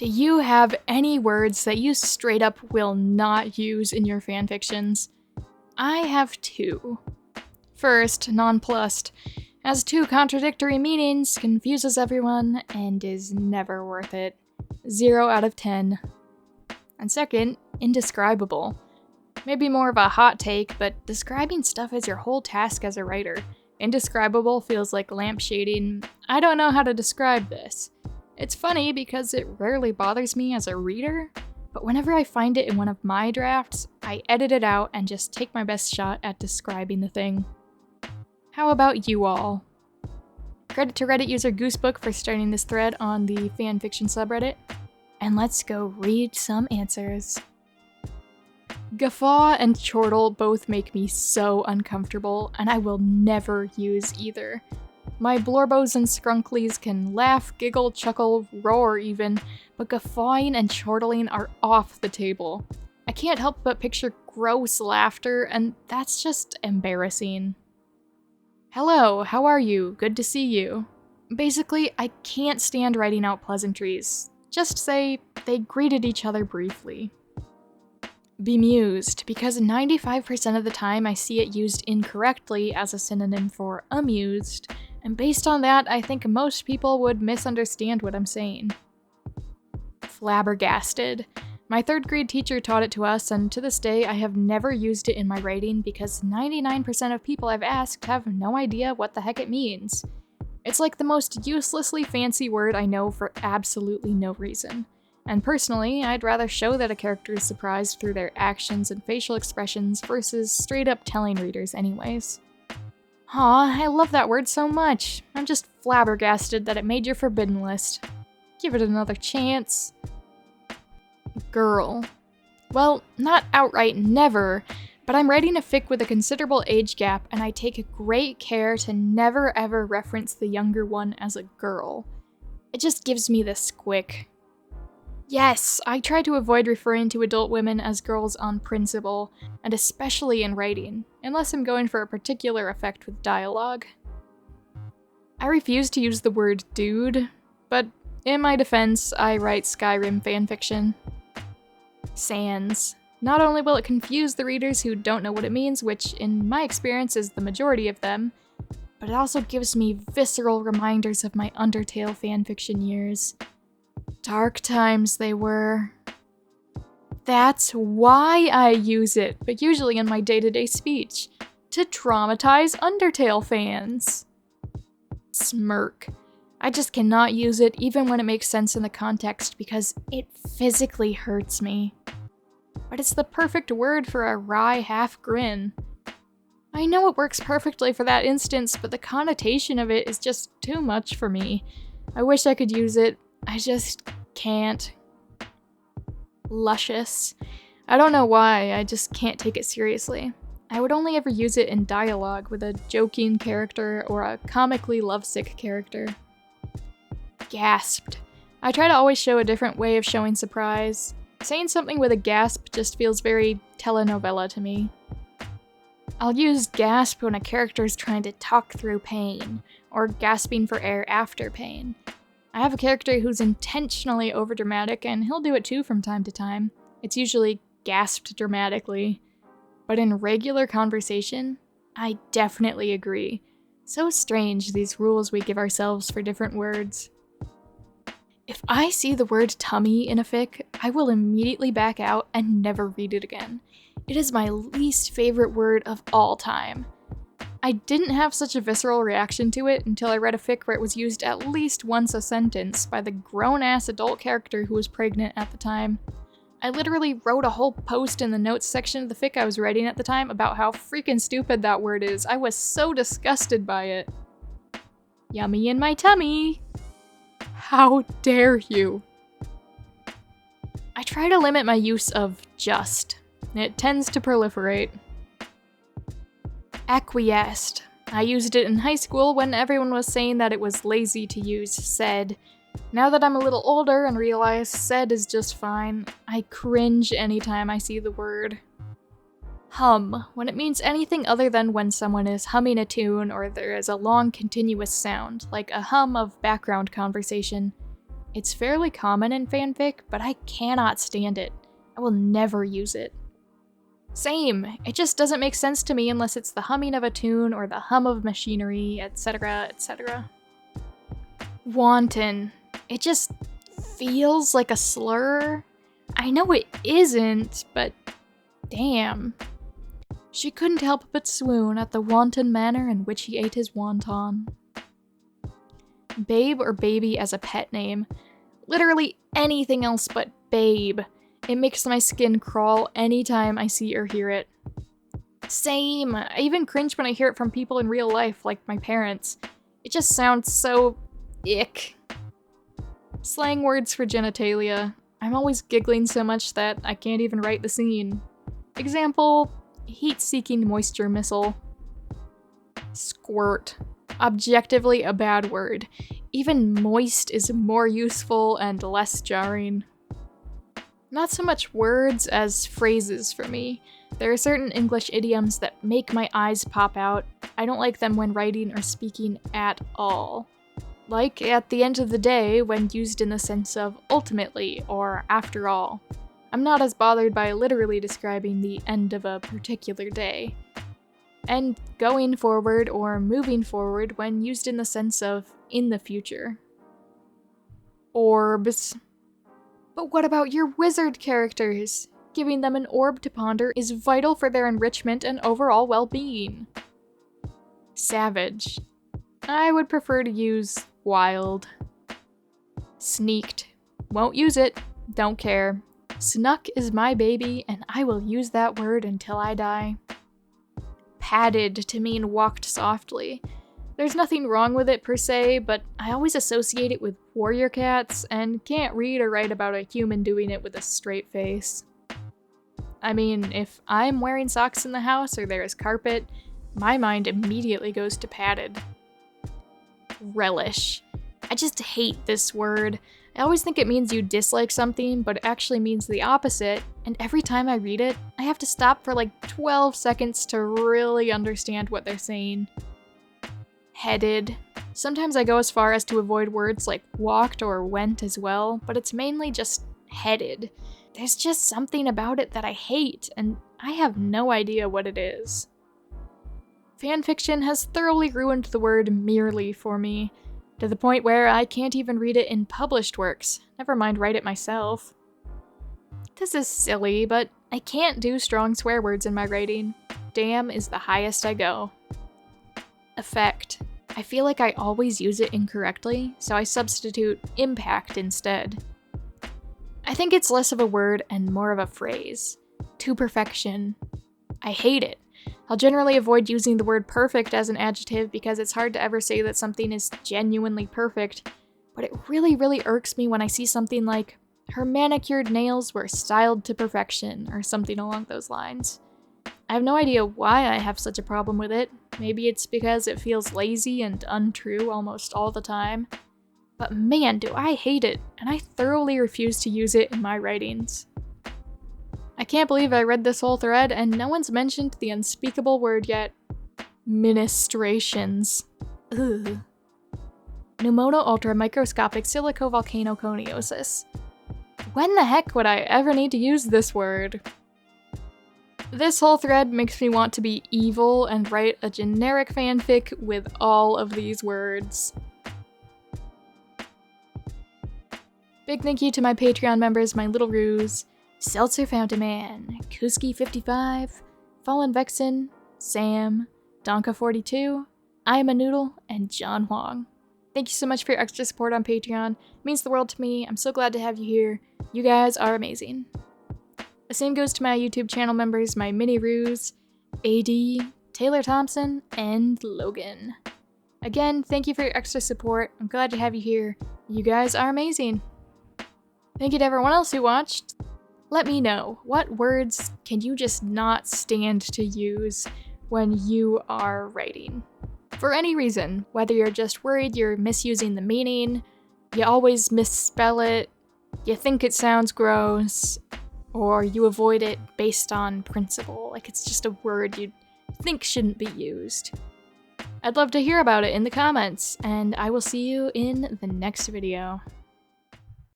Do you have any words that you straight up will not use in your fanfictions? I have two. First, nonplussed, has two contradictory meanings, confuses everyone, and is never worth it. 0 out of 10. And second, indescribable. Maybe more of a hot take, but describing stuff is your whole task as a writer. Indescribable feels like lampshading. I don't know how to describe this. It's funny because it rarely bothers me as a reader, but whenever I find it in one of my drafts, I edit it out and just take my best shot at describing the thing. How about you all? Credit to Reddit user Goosebook for starting this thread on the FanFiction subreddit, and let's go read some answers. Guffaw and chortle both make me so uncomfortable, and I will never use either. My blorbos and skrunklies can laugh, giggle, chuckle, roar even, but guffawing and chortling are off the table. I can't help but picture gross laughter, and that's just embarrassing. Hello, how are you? Good to see you. Basically, I can't stand writing out pleasantries. Just say they greeted each other briefly. Bemused, because 95% of the time I see it used incorrectly as a synonym for amused, and based on that, I think most people would misunderstand what I'm saying. Flabbergasted. My 3rd grade teacher taught it to us, and to this day I have never used it in my writing because 99% of people I've asked have no idea what the heck it means. It's like the most uselessly fancy word I know for absolutely no reason. And personally, I'd rather show that a character is surprised through their actions and facial expressions versus straight up telling readers anyways. Aw, I love that word so much. I'm just flabbergasted that it made your forbidden list. Give it another chance. Girl. Well, not outright never, but I'm writing a fic with a considerable age gap, and I take great care to never ever reference the younger one as a girl. It just gives me the squick. Yes, I try to avoid referring to adult women as girls on principle, and especially in writing, unless I'm going for a particular effect with dialogue. I refuse to use the word dude, but in my defense, I write Skyrim fanfiction. Sans. Not only will it confuse the readers who don't know what it means, which in my experience is the majority of them, but it also gives me visceral reminders of my Undertale fanfiction years. Dark times they were. That's why I use it, but usually in my day-to-day speech. To traumatize Undertale fans. Smirk. I just cannot use it even when it makes sense in the context because it physically hurts me. But it's the perfect word for a wry half grin. I know it works perfectly for that instance, but the connotation of it is just too much for me. I wish I could use it. I just can't. Luscious. I don't know why, I just can't take it seriously. I would only ever use it in dialogue with a joking character or a comically lovesick character. Gasped. I try to always show a different way of showing surprise. Saying something with a gasp just feels very telenovela to me. I'll use gasp when a character is trying to talk through pain, or gasping for air after pain. I have a character who's intentionally overdramatic, and he'll do it too from time to time. It's usually gasped dramatically. But in regular conversation, I definitely agree. So strange, these rules we give ourselves for different words. If I see the word tummy in a fic, I will immediately back out and never read it again. It is my least favorite word of all time. I didn't have such a visceral reaction to it until I read a fic where it was used at least once a sentence by the grown-ass adult character who was pregnant at the time. I literally wrote a whole post in the notes section of the fic I was writing at the time about how freaking stupid that word is. I was so disgusted by it. Yummy in my tummy! How dare you! I try to limit my use of just. It tends to proliferate. Acquiesced. I used it in high school when everyone was saying that it was lazy to use said. Now that I'm a little older and realize said is just fine, I cringe anytime I see the word. Hum, when it means anything other than when someone is humming a tune or there is a long continuous sound, like a hum of background conversation. It's fairly common in fanfic, but I cannot stand it. I will never use it. Same, it just doesn't make sense to me unless it's the humming of a tune or the hum of machinery, etc., etc. Wanton. It just feels like a slur. I know it isn't, but damn. She couldn't help but swoon at the wanton manner in which he ate his wonton. Babe or baby as a pet name. Literally anything else but babe. It makes my skin crawl anytime I see or hear it. Same. I even cringe when I hear it from people in real life, like my parents. It just sounds so ick. Slang words for genitalia. I'm always giggling so much that I can't even write the scene. Example, heat-seeking moisture missile. Squirt. Objectively a bad word. Even moist is more useful and less jarring. Not so much words as phrases for me. There are certain English idioms that make my eyes pop out. I don't like them when writing or speaking at all. Like at the end of the day when used in the sense of ultimately or after all. I'm not as bothered by literally describing the end of a particular day. And going forward or moving forward when used in the sense of in the future. Orbs. But what about your wizard characters? Giving them an orb to ponder is vital for their enrichment and overall well-being. Savage. I would prefer to use wild. Sneaked. Won't use it. Don't care. Snuck is my baby, and I will use that word until I die. Padded to mean walked softly. There's nothing wrong with it per se, but I always associate it with warrior cats and can't read or write about a human doing it with a straight face. I mean, if I'm wearing socks in the house or there is carpet, my mind immediately goes to padded. Relish. I just hate this word. I always think it means you dislike something, but it actually means the opposite, and every time I read it, I have to stop for like 12 seconds to really understand what they're saying. Headed. Sometimes I go as far as to avoid words like walked or went as well, but it's mainly just headed. There's just something about it that I hate, and I have no idea what it is. Fanfiction has thoroughly ruined the word merely for me, to the point where I can't even read it in published works, never mind write it myself. This is silly, but I can't do strong swear words in my writing. Damn is the highest I go. Effect. I feel like I always use it incorrectly, so I substitute impact instead. I think it's less of a word and more of a phrase. To perfection. I hate it. I'll generally avoid using the word perfect as an adjective because it's hard to ever say that something is genuinely perfect, but it really irks me when I see something like, her manicured nails were styled to perfection, or something along those lines. I have no idea why I have such a problem with it. Maybe it's because it feels lazy and untrue almost all the time. But man, do I hate it, and I thoroughly refuse to use it in my writings. I can't believe I read this whole thread and no one's mentioned the unspeakable word yet. Ministrations. Ugh. Pneumono ultra microscopic silicovolcanoconiosis. When the heck would I ever need to use this word? This whole thread makes me want to be evil and write a generic fanfic with all of these words. Big thank you to my Patreon members, my little ruse, Seltzer Fountain Man, Kuski55, Fallen Vexen, Sam, Donka42, I Am a Noodle, and John Huang. Thank you so much for your extra support on Patreon. It means the world to me. I'm so glad to have you here. You guys are amazing. The same goes to my YouTube channel members, my mini ruse, AD, Taylor Thompson, and Logan. Again, thank you for your extra support. I'm glad to have you here. You guys are amazing. Thank you to everyone else who watched. Let me know, what words can you just not stand to use when you are writing? For any reason, whether you're just worried you're misusing the meaning, you always misspell it, you think it sounds gross, or you avoid it based on principle, like it's just a word you'd think shouldn't be used. I'd love to hear about it in the comments, and I will see you in the next video.